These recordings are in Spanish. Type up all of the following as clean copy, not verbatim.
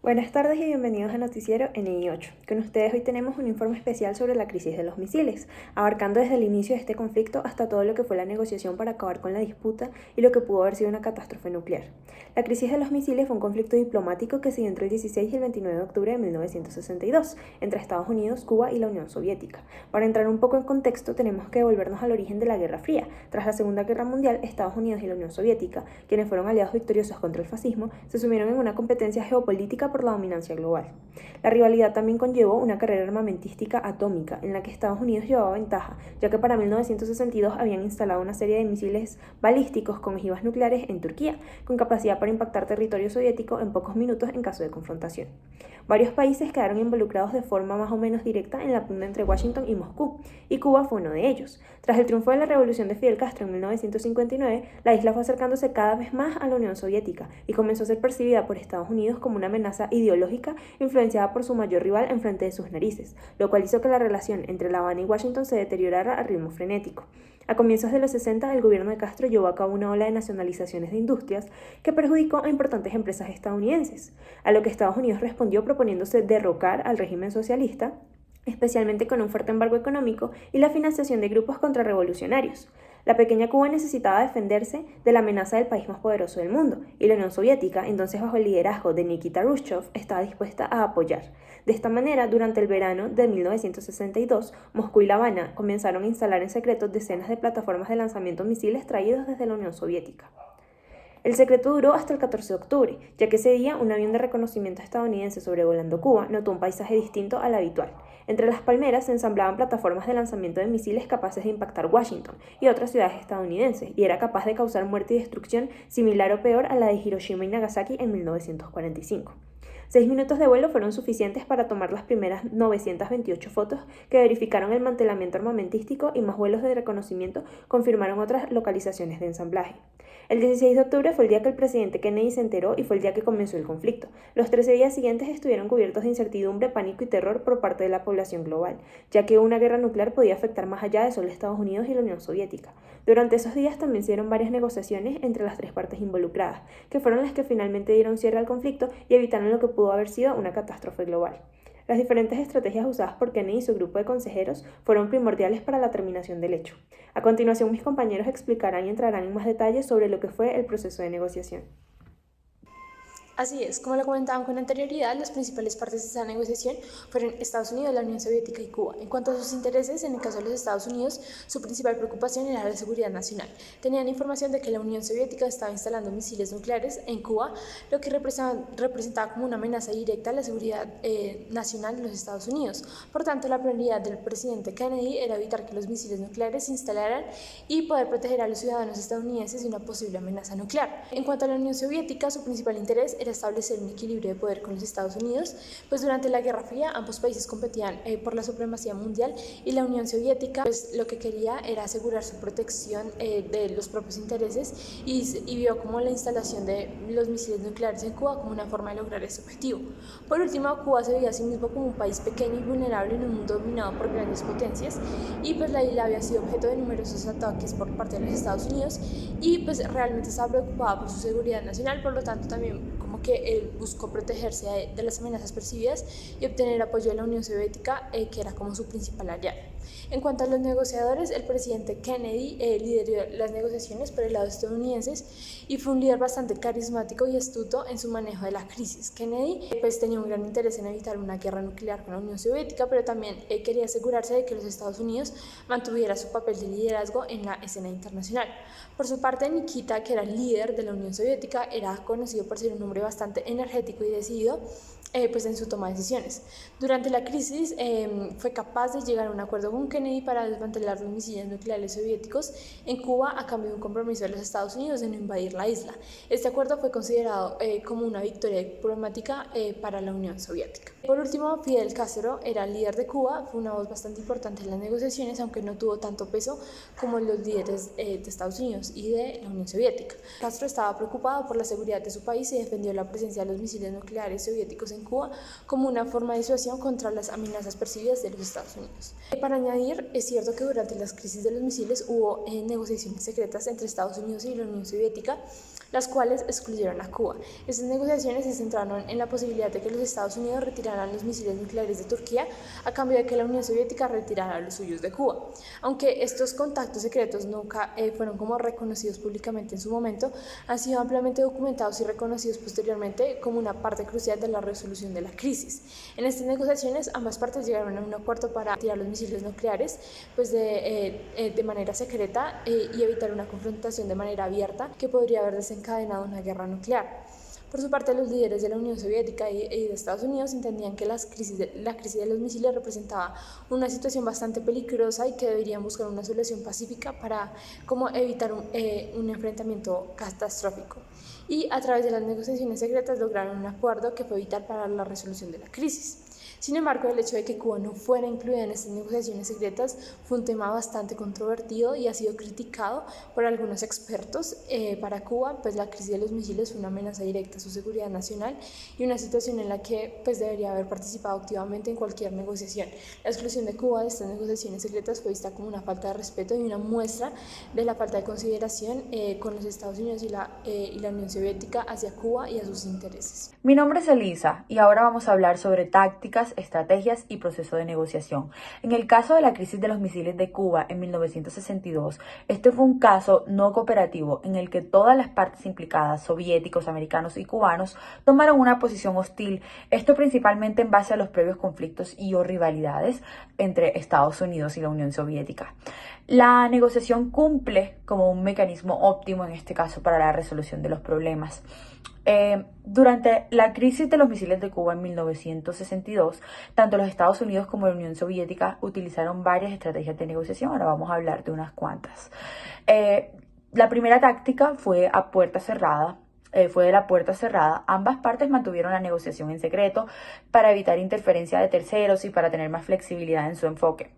Buenas tardes y bienvenidos a Noticiero NI8. Con ustedes hoy tenemos un informe especial sobre la crisis de los misiles, abarcando desde el inicio de este conflicto hasta todo lo que fue la negociación para acabar con la disputa y lo que pudo haber sido una catástrofe nuclear. La crisis de los misiles fue un conflicto diplomático que se dio entre el 16 y el 29 de octubre de 1962, entre Estados Unidos, Cuba y la Unión Soviética. Para entrar un poco en contexto, tenemos que devolvernos al origen de la Guerra Fría. Tras la Segunda Guerra Mundial, Estados Unidos y la Unión Soviética, quienes fueron aliados victoriosos contra el fascismo, se sumieron en una competencia geopolítica por la dominancia global. La rivalidad también conllevó una carrera armamentística atómica, en la que Estados Unidos llevaba ventaja, ya que para 1962 habían instalado una serie de misiles balísticos con ojivas nucleares en Turquía, con capacidad para impactar territorio soviético en pocos minutos en caso de confrontación. Varios países quedaron involucrados de forma más o menos directa en la pugna entre Washington y Moscú, y Cuba fue uno de ellos. Tras el triunfo de la revolución de Fidel Castro en 1959, la isla fue acercándose cada vez más a la Unión Soviética y comenzó a ser percibida por Estados Unidos como una amenaza ideológica influenciada por su mayor rival enfrente de sus narices, lo cual hizo que la relación entre La Habana y Washington se deteriorara a ritmo frenético. A comienzos de los 60, el gobierno de Castro llevó a cabo una ola de nacionalizaciones de industrias que perjudicó a importantes empresas estadounidenses, a lo que Estados Unidos respondió proponiéndose derrocar al régimen socialista, especialmente con un fuerte embargo económico y la financiación de grupos contrarrevolucionarios. La pequeña Cuba necesitaba defenderse de la amenaza del país más poderoso del mundo, y la Unión Soviética, entonces bajo el liderazgo de Nikita Khrushchev, estaba dispuesta a apoyar. De esta manera, durante el verano de 1962, Moscú y La Habana comenzaron a instalar en secreto decenas de plataformas de lanzamiento de misiles traídos desde la Unión Soviética. El secreto duró hasta el 14 de octubre, ya que ese día un avión de reconocimiento estadounidense sobrevolando Cuba notó un paisaje distinto al habitual. Entre las palmeras se ensamblaban plataformas de lanzamiento de misiles capaces de impactar Washington y otras ciudades estadounidenses, y era capaz de causar muerte y destrucción similar o peor a la de Hiroshima y Nagasaki en 1945. 6 minutos de vuelo fueron suficientes para tomar las primeras 928 fotos que verificaron el mantelamiento armamentístico, y más vuelos de reconocimiento confirmaron otras localizaciones de ensamblaje. El 16 de octubre fue el día que el presidente Kennedy se enteró y fue el día que comenzó el conflicto. Los 13 días siguientes estuvieron cubiertos de incertidumbre, pánico y terror por parte de la población global, ya que una guerra nuclear podía afectar más allá de solo Estados Unidos y la Unión Soviética. Durante esos días también se dieron varias negociaciones entre las tres partes involucradas, que fueron las que finalmente dieron cierre al conflicto y evitaron lo que pudo haber sido una catástrofe global. Las diferentes estrategias usadas por Kennedy y su grupo de consejeros fueron primordiales para la terminación del hecho. A continuación, mis compañeros explicarán y entrarán en más detalles sobre lo que fue el proceso de negociación. Así es, como lo comentaban con anterioridad, las principales partes de esta negociación fueron Estados Unidos, la Unión Soviética y Cuba. En cuanto a sus intereses, en el caso de los Estados Unidos, su principal preocupación era la seguridad nacional. Tenían información de que la Unión Soviética estaba instalando misiles nucleares en Cuba, lo que representaba como una amenaza directa a la seguridad nacional de los Estados Unidos. Por tanto, la prioridad del presidente Kennedy era evitar que los misiles nucleares se instalaran y poder proteger a los ciudadanos estadounidenses de una posible amenaza nuclear. En cuanto a la Unión Soviética, su principal interés era establecer un equilibrio de poder con los Estados Unidos, pues durante la Guerra Fría ambos países competían por la supremacía mundial, y la Unión Soviética pues lo que quería era asegurar su protección de los propios intereses, y vio como la instalación de los misiles nucleares en Cuba como una forma de lograr ese objetivo. Por último, Cuba se veía a sí mismo como un país pequeño y vulnerable en un mundo dominado por grandes potencias, y pues la isla había sido objeto de numerosos ataques por parte de los Estados Unidos, y pues realmente estaba preocupada por su seguridad nacional. Por lo tanto, también como que él buscó protegerse de las amenazas percibidas y obtener apoyo de la Unión Soviética, que era como su principal aliado. En cuanto a los negociadores, el presidente Kennedy lideró las negociaciones por el lado estadounidense y fue un líder bastante carismático y astuto en su manejo de la crisis. Kennedy pues tenía un gran interés en evitar una guerra nuclear con la Unión Soviética, pero también quería asegurarse de que los Estados Unidos mantuviera su papel de liderazgo en la escena internacional. Por su parte, Nikita, que era el líder de la Unión Soviética, era conocido por ser un hombre bastante energético y decidido pues en su toma de decisiones. Durante la crisis fue capaz de llegar a un acuerdo con Kennedy para desmantelar los misiles nucleares soviéticos en Cuba a cambio de un compromiso de los Estados Unidos de no invadir la isla. Este acuerdo fue considerado como una victoria diplomática para la Unión Soviética. Por último, Fidel Castro era el líder de Cuba, fue una voz bastante importante en las negociaciones, aunque no tuvo tanto peso como los líderes de Estados Unidos y de la Unión Soviética. Castro estaba preocupado por la seguridad de su país y defendió la presencia de los misiles nucleares soviéticos en Cuba como una forma de disuasión contra las amenazas percibidas de los Estados Unidos. Para añadir, es cierto que durante las crisis de los misiles hubo negociaciones secretas entre Estados Unidos y la Unión Soviética, las cuales excluyeron a Cuba. Estas negociaciones se centraron en la posibilidad de que los Estados Unidos retiraran los misiles nucleares de Turquía a cambio de que la Unión Soviética retirara los suyos de Cuba. Aunque estos contactos secretos nunca fueron como reconocidos públicamente en su momento, han sido ampliamente documentados y reconocidos posteriormente como una parte crucial de la resolución de la crisis. En estas negociaciones ambas partes llegaron a un acuerdo para retirar los misiles nucleares pues de manera secreta y evitar una confrontación de manera abierta que podría haber desencadenado una guerra nuclear. Por su parte, los líderes de la Unión Soviética y de Estados Unidos entendían que la crisis de los misiles representaba una situación bastante peligrosa y que deberían buscar una solución pacífica para evitar un enfrentamiento catastrófico. Y a través de las negociaciones secretas lograron un acuerdo que fue vital para la resolución de la crisis. Sin embargo, el hecho de que Cuba no fuera incluida en estas negociaciones secretas fue un tema bastante controvertido y ha sido criticado por algunos expertos. Para Cuba, pues la crisis de los misiles fue una amenaza directa a su seguridad nacional y una situación en la que pues debería haber participado activamente en cualquier negociación. La exclusión de Cuba de estas negociaciones secretas fue vista como una falta de respeto y una muestra de la falta de consideración con los Estados Unidos y la Unión Soviética hacia Cuba y a sus intereses. Mi nombre es Elisa y ahora vamos a hablar sobre tácticas, estrategias y proceso de negociación. En el caso de la crisis de los misiles de Cuba en 1962, este fue un caso no cooperativo en el que todas las partes implicadas, soviéticos, americanos y cubanos, tomaron una posición hostil, esto principalmente en base a los previos conflictos y o rivalidades entre Estados Unidos y la Unión Soviética. La negociación cumple como un mecanismo óptimo en este caso para la resolución de los problemas. Durante la crisis de los misiles de Cuba en 1962, tanto los Estados Unidos como la Unión Soviética utilizaron varias estrategias de negociación. Ahora vamos a hablar de unas cuantas. La primera táctica fue a puerta cerrada. Fue de la puerta cerrada. Ambas partes mantuvieron la negociación en secreto para evitar interferencia de terceros y para tener más flexibilidad en su enfoque.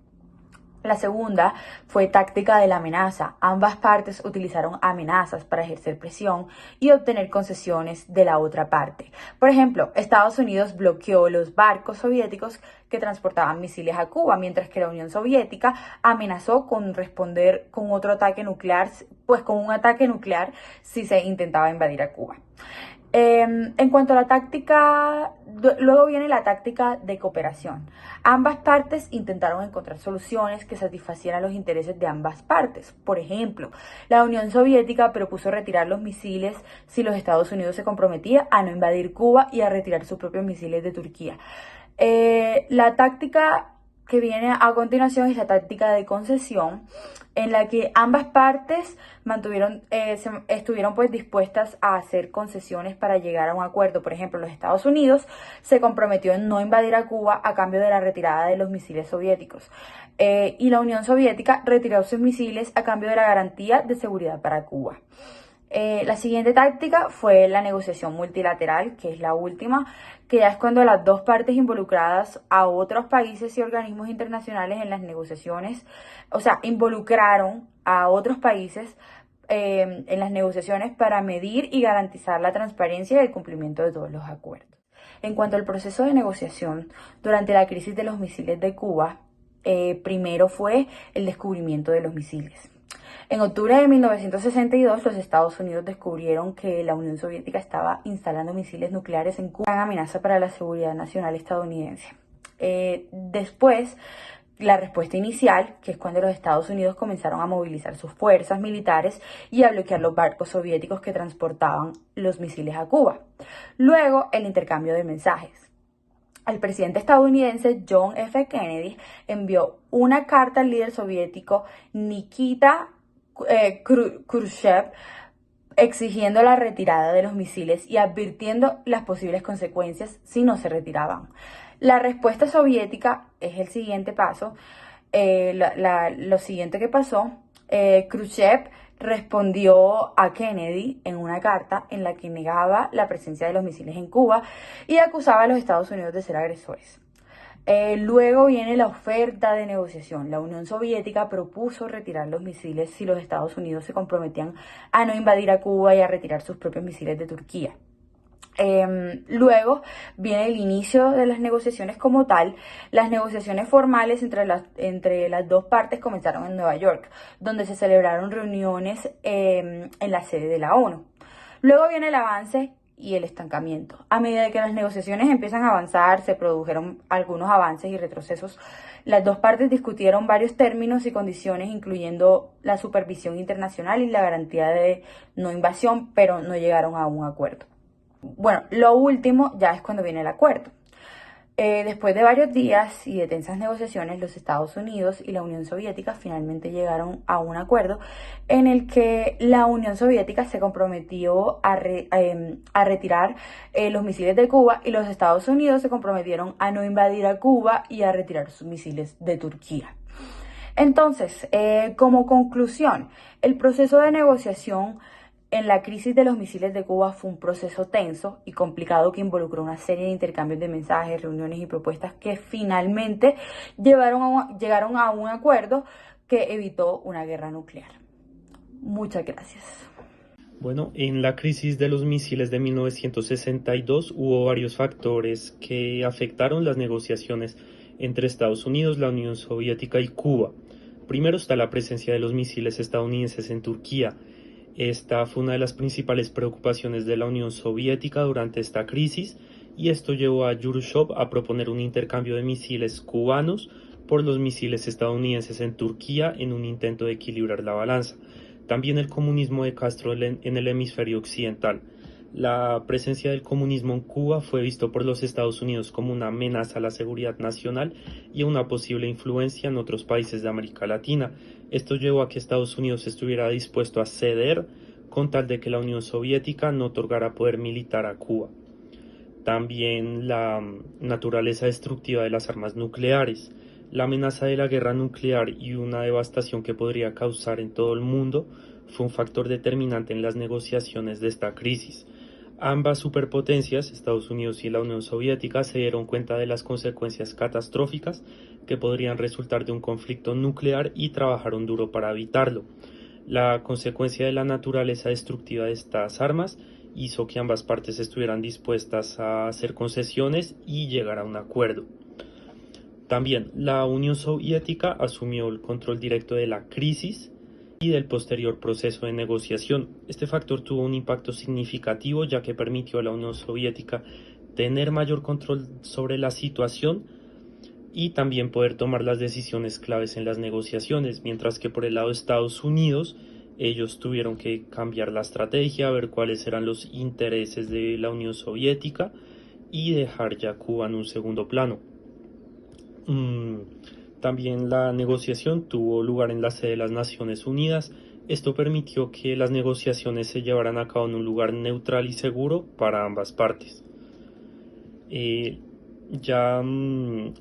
La segunda fue táctica de la amenaza. Ambas partes utilizaron amenazas para ejercer presión y obtener concesiones de la otra parte. Por ejemplo, Estados Unidos bloqueó los barcos soviéticos que transportaban misiles a Cuba, mientras que la Unión Soviética amenazó con responder con otro ataque nuclear, pues con un ataque nuclear si se intentaba invadir a Cuba. En cuanto a la táctica, luego viene la táctica de cooperación. Ambas partes intentaron encontrar soluciones que satisfacieran los intereses de ambas partes. Por ejemplo, la Unión Soviética propuso retirar los misiles si los Estados Unidos se comprometían a no invadir Cuba y a retirar sus propios misiles de Turquía. La táctica que viene a continuación es la táctica de concesión, en la que ambas partes estuvieron pues dispuestas a hacer concesiones para llegar a un acuerdo. Por ejemplo, los Estados Unidos se comprometió en no invadir a Cuba a cambio de la retirada de los misiles soviéticos. Y la Unión Soviética retiró sus misiles a cambio de la garantía de seguridad para Cuba. La siguiente táctica fue la negociación multilateral, que es la última, que ya es cuando las dos partes involucradas a otros países y organismos internacionales en las negociaciones, o sea, involucraron a otros países en las negociaciones para medir y garantizar la transparencia y el cumplimiento de todos los acuerdos. En cuanto al proceso de negociación, durante la crisis de los misiles de Cuba, primero fue el descubrimiento de los misiles. En octubre de 1962, los Estados Unidos descubrieron que la Unión Soviética estaba instalando misiles nucleares en Cuba, una amenaza para la seguridad nacional estadounidense. Después, la respuesta inicial, que es cuando los Estados Unidos comenzaron a movilizar sus fuerzas militares y a bloquear los barcos soviéticos que transportaban los misiles a Cuba. Luego, el intercambio de mensajes. El presidente estadounidense John F. Kennedy envió una carta al líder soviético Nikita Khrushchev exigiendo la retirada de los misiles y advirtiendo las posibles consecuencias si no se retiraban. La respuesta soviética es el siguiente paso. Lo siguiente que pasó, Khrushchev respondió a Kennedy en una carta en la que negaba la presencia de los misiles en Cuba y acusaba a los Estados Unidos de ser agresores. Luego viene la oferta de negociación. La Unión Soviética propuso retirar los misiles si los Estados Unidos se comprometían a no invadir a Cuba y a retirar sus propios misiles de Turquía. Luego viene el inicio de las negociaciones como tal. Las negociaciones formales entre las dos partes comenzaron en Nueva York, donde se celebraron reuniones en la sede de la ONU. Luego viene el avance y el estancamiento. A medida que las negociaciones empiezan a avanzar, se produjeron algunos avances y retrocesos. Las dos partes discutieron varios términos y condiciones, incluyendo la supervisión internacional y la garantía de no invasión, pero no llegaron a un acuerdo. Bueno, lo último ya es cuando viene el acuerdo. Después de varios días y de tensas negociaciones, los Estados Unidos y la Unión Soviética finalmente llegaron a un acuerdo en el que la Unión Soviética se comprometió a retirar los misiles de Cuba y los Estados Unidos se comprometieron a no invadir a Cuba y a retirar sus misiles de Turquía. Entonces, como conclusión, el proceso de negociación en la crisis de los misiles de Cuba fue un proceso tenso y complicado que involucró una serie de intercambios de mensajes, reuniones y propuestas que finalmente llegaron a un acuerdo que evitó una guerra nuclear. Muchas gracias. Bueno, en la crisis de los misiles de 1962 hubo varios factores que afectaron las negociaciones entre Estados Unidos, la Unión Soviética y Cuba. Primero está la presencia de los misiles estadounidenses en Turquía. Esta fue una de las principales preocupaciones de la Unión Soviética durante esta crisis y esto llevó a Khrushchev a proponer un intercambio de misiles cubanos por los misiles estadounidenses en Turquía en un intento de equilibrar la balanza. También el comunismo de Castro en el hemisferio occidental. La presencia del comunismo en Cuba fue visto por los Estados Unidos como una amenaza a la seguridad nacional y a una posible influencia en otros países de América Latina. Esto llevó a que Estados Unidos estuviera dispuesto a ceder con tal de que la Unión Soviética no otorgara poder militar a Cuba. También la naturaleza destructiva de las armas nucleares. La amenaza de la guerra nuclear y una devastación que podría causar en todo el mundo fue un factor determinante en las negociaciones de esta crisis. Ambas superpotencias, Estados Unidos y la Unión Soviética, se dieron cuenta de las consecuencias catastróficas que podrían resultar de un conflicto nuclear y trabajaron duro para evitarlo. La consecuencia de la naturaleza destructiva de estas armas hizo que ambas partes estuvieran dispuestas a hacer concesiones y llegar a un acuerdo. También la Unión Soviética asumió el control directo de la crisis y del posterior proceso de negociación. Este factor tuvo un impacto significativo ya que permitió a la Unión Soviética tener mayor control sobre la situación y también poder tomar las decisiones claves en las negociaciones, mientras que por el lado de Estados Unidos ellos tuvieron que cambiar la estrategia, ver cuáles eran los intereses de la Unión Soviética y dejar ya Cuba en un segundo plano. También la negociación tuvo lugar en la sede de las Naciones Unidas. Esto permitió que las negociaciones se llevaran a cabo en un lugar neutral y seguro para ambas partes.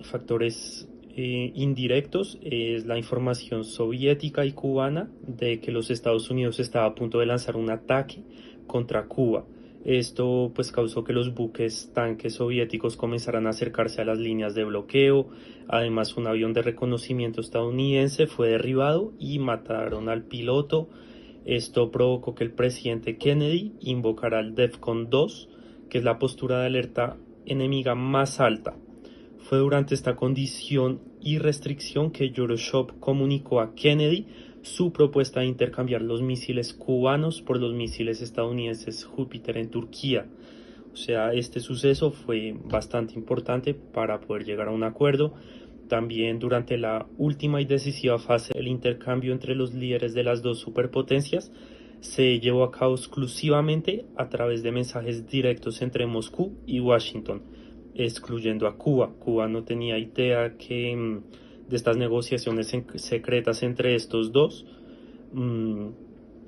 Factores indirectos es la información soviética y cubana de que los Estados Unidos estaba a punto de lanzar un ataque contra Cuba. Esto pues causó que los buques tanques soviéticos comenzaran a acercarse a las líneas de bloqueo. Además, un avión de reconocimiento estadounidense fue derribado y mataron al piloto. Esto provocó que el presidente Kennedy invocara el DEFCON 2, que es la postura de alerta enemiga más alta. Fue durante esta condición y restricción que Khrushchev comunicó a Kennedy su propuesta de intercambiar los misiles cubanos por los misiles estadounidenses Júpiter en Turquía. O sea, este suceso fue bastante importante para poder llegar a un acuerdo. También durante la última y decisiva fase del intercambio entre los líderes de las dos superpotencias se llevó a cabo exclusivamente a través de mensajes directos entre Moscú y Washington, excluyendo a Cuba. Cuba no tenía idea de estas negociaciones secretas entre estos dos,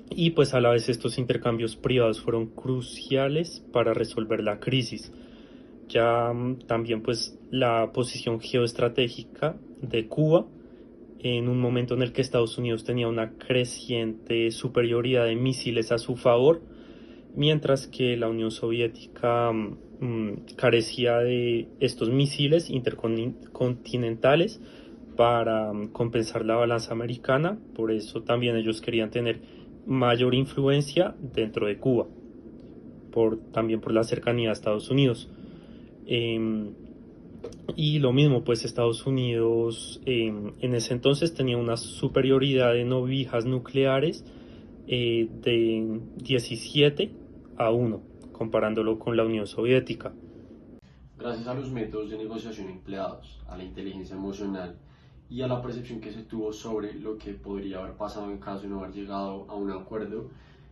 y pues a la vez estos intercambios privados fueron cruciales para resolver la crisis. También pues la posición geoestratégica de Cuba en un momento en el que Estados Unidos tenía una creciente superioridad de misiles a su favor, mientras que la Unión Soviética carecía de estos misiles intercontinentales para compensar la balanza americana. Por eso también ellos querían tener mayor influencia dentro de Cuba, también por la cercanía a Estados Unidos. Y lo mismo, pues Estados Unidos en ese entonces tenía una superioridad de novijas nucleares de 17 a 1, comparándolo con la Unión Soviética. Gracias a los métodos de negociación empleados, a la inteligencia emocional y a la percepción que se tuvo sobre lo que podría haber pasado en caso de no haber llegado a un acuerdo,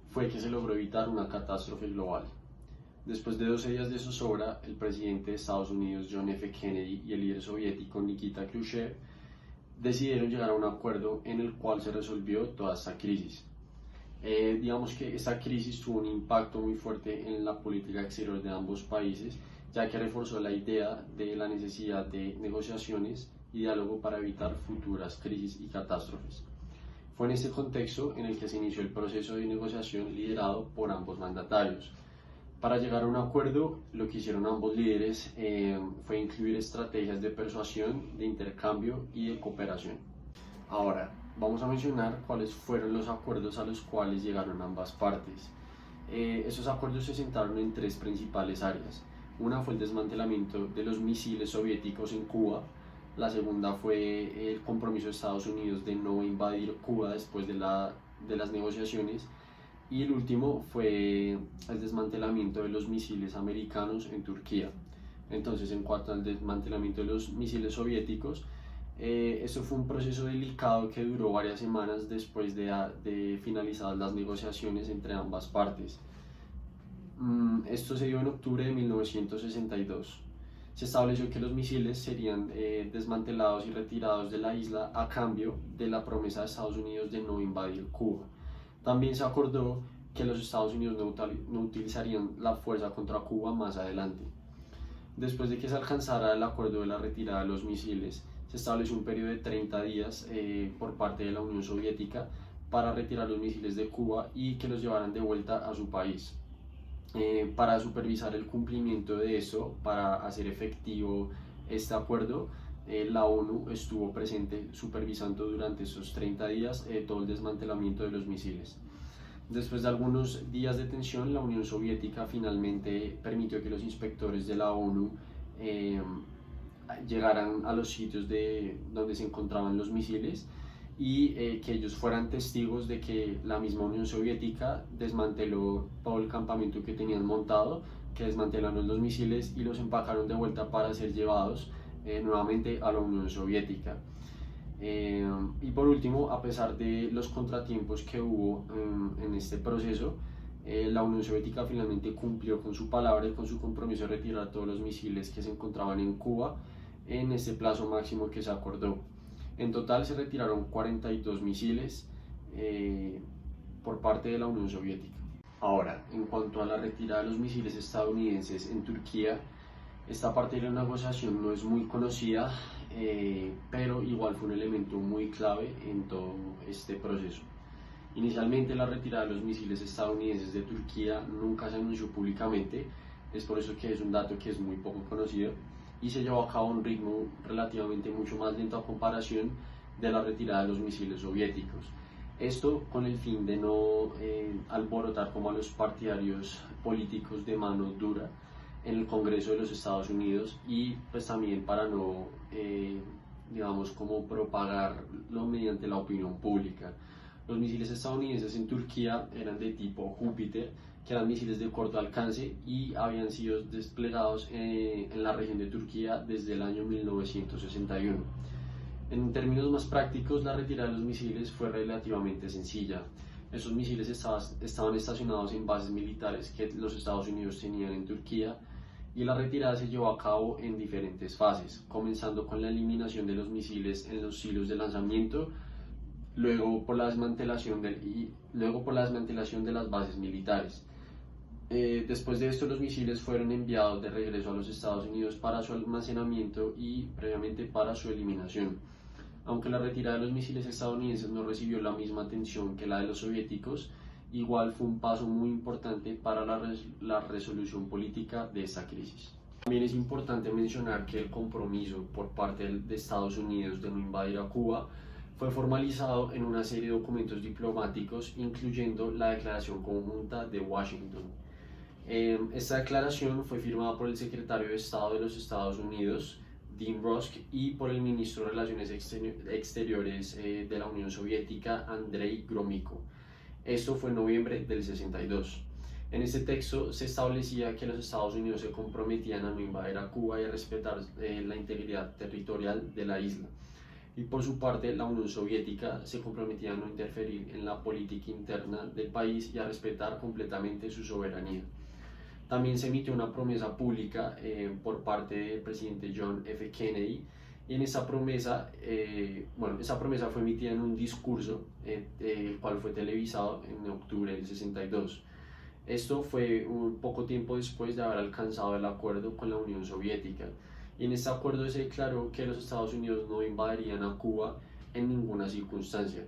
fue que se logró evitar una catástrofe global. Después de 12 días de zozobra, el presidente de Estados Unidos, John F. Kennedy, y el líder soviético, Nikita Khrushchev, decidieron llegar a un acuerdo en el cual se resolvió toda esta crisis. Digamos que esta crisis tuvo un impacto muy fuerte en la política exterior de ambos países, ya que reforzó la idea de la necesidad de negociaciones y diálogo para evitar futuras crisis y catástrofes. Fue en este contexto en el que se inició el proceso de negociación liderado por ambos mandatarios. Para llegar a un acuerdo, lo que hicieron ambos líderes fue incluir estrategias de persuasión, de intercambio y de cooperación. Ahora, vamos a mencionar cuáles fueron los acuerdos a los cuales llegaron ambas partes. Esos acuerdos se centraron en tres principales áreas. Una fue el desmantelamiento de los misiles soviéticos en Cuba. La segunda fue el compromiso de Estados Unidos de no invadir Cuba después de las negociaciones. Y el último fue el desmantelamiento de los misiles americanos en Turquía. Entonces, en cuanto al desmantelamiento de los misiles soviéticos, eso fue un proceso delicado que duró varias semanas después de finalizadas las negociaciones entre ambas partes. Esto se dio en octubre de 1962. Se estableció que los misiles serían desmantelados y retirados de la isla a cambio de la promesa de Estados Unidos de no invadir Cuba. También se acordó que los Estados Unidos no utilizarían la fuerza contra Cuba más adelante. Después de que se alcanzara el acuerdo de la retirada de los misiles, se estableció un periodo de 30 días por parte de la Unión Soviética para retirar los misiles de Cuba y que los llevaran de vuelta a su país. Para supervisar el cumplimiento de eso, para hacer efectivo este acuerdo, la ONU estuvo presente supervisando durante esos 30 días todo el desmantelamiento de los misiles. Después de algunos días de tensión, la Unión Soviética finalmente permitió que los inspectores de la ONU llegaran a los sitios donde se encontraban los misiles y que ellos fueran testigos de que la misma Unión Soviética desmanteló todo el campamento que tenían montado, que desmantelaron los misiles y los empacaron de vuelta para ser llevados nuevamente a la Unión Soviética. Y por último, a pesar de los contratiempos que hubo en este proceso, la Unión Soviética finalmente cumplió con su palabra y con su compromiso de retirar todos los misiles que se encontraban en Cuba en este plazo máximo que se acordó. En total se retiraron 42 misiles por parte de la Unión Soviética. Ahora, en cuanto a la retirada de los misiles estadounidenses en Turquía, esta parte de la negociación no es muy conocida, pero igual fue un elemento muy clave en todo este proceso. Inicialmente la retirada de los misiles estadounidenses de Turquía nunca se anunció públicamente, es por eso que es un dato que es muy poco conocido, y se llevó a cabo a un ritmo relativamente mucho más lento a comparación de la retirada de los misiles soviéticos. Esto con el fin de no alborotar como a los partidarios políticos de mano dura en el Congreso de los Estados Unidos y pues también para no, digamos, como propagarlo mediante la opinión pública. Los misiles estadounidenses en Turquía eran de tipo Júpiter, que eran misiles de corto alcance y habían sido desplegados en la región de Turquía desde el año 1961. En términos más prácticos, la retirada de los misiles fue relativamente sencilla. Esos misiles estaban estacionados en bases militares que los Estados Unidos tenían en Turquía y la retirada se llevó a cabo en diferentes fases, comenzando con la eliminación de los misiles en los silos de lanzamiento, luego por la desmantelación de las bases militares. Después de esto, los misiles fueron enviados de regreso a los Estados Unidos para su almacenamiento y previamente para su eliminación. Aunque la retirada de los misiles estadounidenses no recibió la misma atención que la de los soviéticos, igual fue un paso muy importante para la resolución política de esta crisis. También es importante mencionar que el compromiso por parte de Estados Unidos de no invadir a Cuba fue formalizado en una serie de documentos diplomáticos, incluyendo la Declaración Conjunta de Washington. Esta declaración fue firmada por el secretario de Estado de los Estados Unidos, Dean Rusk, y por el ministro de Relaciones Exteriores de la Unión Soviética, Andrei Gromyko. Esto fue en noviembre del 62. En este texto se establecía que los Estados Unidos se comprometían a no invadir a Cuba y a respetar la integridad territorial de la isla. Y por su parte, la Unión Soviética se comprometía a no interferir en la política interna del país y a respetar completamente su soberanía. También se emitió una promesa pública por parte del presidente John F. Kennedy, y en esa promesa, esa promesa fue emitida en un discurso, el cual fue televisado en octubre del 62. Esto fue un poco tiempo después de haber alcanzado el acuerdo con la Unión Soviética, y en este acuerdo se declaró que los Estados Unidos no invadirían a Cuba en ninguna circunstancia.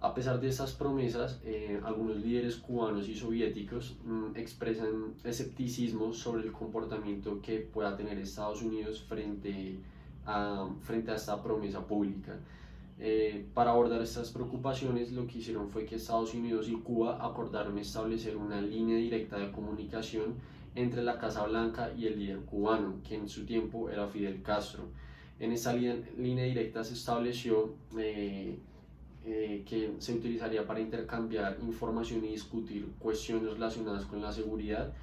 A pesar de estas promesas, algunos líderes cubanos y soviéticos expresan escepticismo sobre el comportamiento que pueda tener Estados Unidos frente a esta promesa pública. Para abordar estas preocupaciones, lo que hicieron fue que Estados Unidos y Cuba acordaron establecer una línea directa de comunicación entre la Casa Blanca y el líder cubano, que en su tiempo era Fidel Castro. En esta línea directa se estableció que se utilizaría para intercambiar información y discutir cuestiones relacionadas con la seguridad,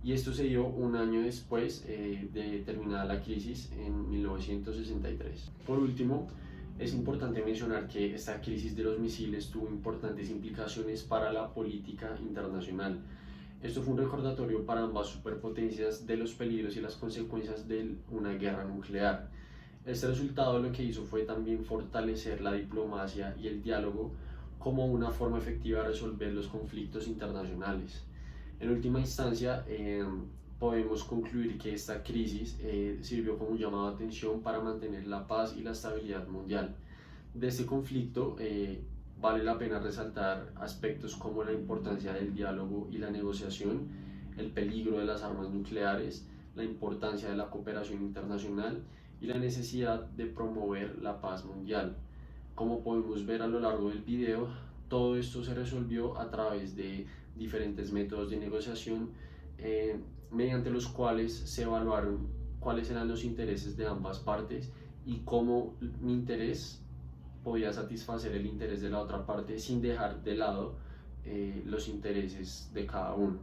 y esto se dio un año después de terminada la crisis en 1963. Por último, es importante mencionar que esta crisis de los misiles tuvo importantes implicaciones para la política internacional. Esto fue un recordatorio para ambas superpotencias de los peligros y las consecuencias de una guerra nuclear. Este resultado lo que hizo fue también fortalecer la diplomacia y el diálogo como una forma efectiva de resolver los conflictos internacionales. En última instancia, podemos concluir que esta crisis sirvió como un llamado de atención para mantener la paz y la estabilidad mundial. De este conflicto vale la pena resaltar aspectos como la importancia del diálogo y la negociación, el peligro de las armas nucleares, la importancia de la cooperación internacional y la necesidad de promover la paz mundial. Como podemos ver a lo largo del video, todo esto se resolvió a través de diferentes métodos de negociación mediante los cuales se evaluaron cuáles eran los intereses de ambas partes y cómo mi interés podía satisfacer el interés de la otra parte sin dejar de lado los intereses de cada uno.